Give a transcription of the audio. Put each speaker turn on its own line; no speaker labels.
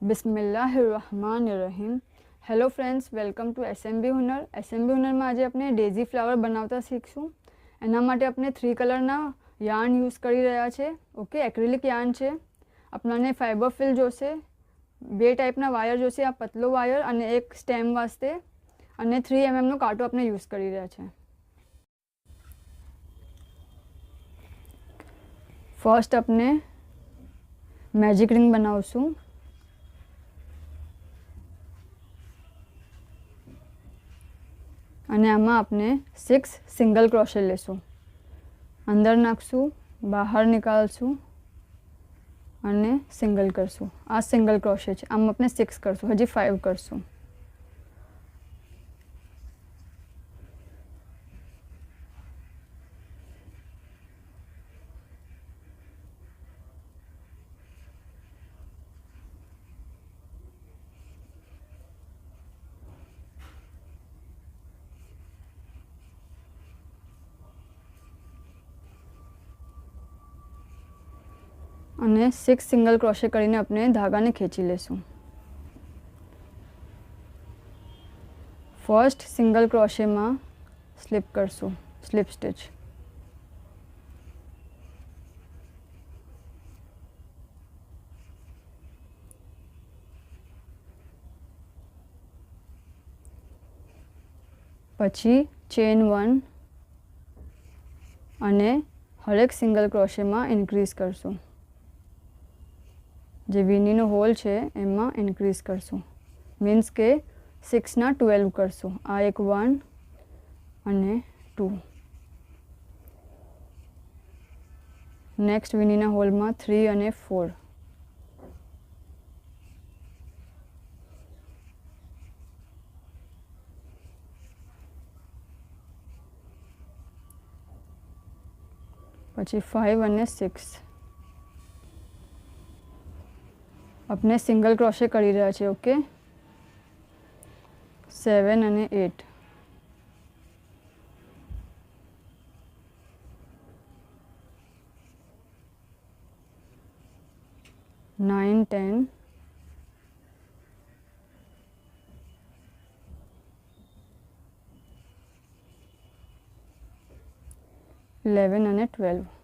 बिस्मिल्लाहिर्रहमानिर्रहीम। Hello friends, welcome to SMB Hunar. SMB हुनરમાં આજે આપણે ડેઝી ફ્લાવર બનાવતા શીખશું। એના માટે આપણે 3 કલરના યાર્ન યુઝ કરી રહ્યા છે। ઓકે, એક્રિલિક યાર્ન છે। આપણાને ફાઇબર ફિલ જોશે, 2 ટાઈપના વાયર જોશે, આ પતલો વાયર અને એક સ્ટેમ વાસ્તે, અને 3 mm નો કાંટો આપણે યુઝ કરી રહ્યા છે। ફર્સ્ટ આપણે મેજિક રિંગ બનાવશું। અને આમાં આપણે 6 સિંગલ ક્રોશે લેશું। અંદર નાખશું, બહાર નીકાળશું અને સિંગલ કરશું। આ સિંગલ ક્રોશે છે, આમ આપણે 6 કરશું, હજી 5 કરશું। અને 6 સિંગલ ક્રોશે કરીને આપણે ધાગાને ખેંચી લેશું। ફર્સ્ટ સિંગલ ક્રોશેમાં સ્લીપ કરશું, સ્લીપ સ્ટિચ। પછી ચેન 1 અને હરેક સિંગલ ક્રોશેમાં ઇન્ક્રીઝ કરશું। જે વીનીનો હોલ છે એમાં ઇન્ક્રીઝ કરશું, મીન્સ કે 6ના 12 કરશું। આ એક 1 અને 2, નેક્સ્ટ વીનીના હોલમાં 3 અને 4, પછી 5 અને 6 अपने सिंगल क्रोशे કરી રહ્યા છે। ઓકે, 7 અને 8, 9, 10, 11 અને 12।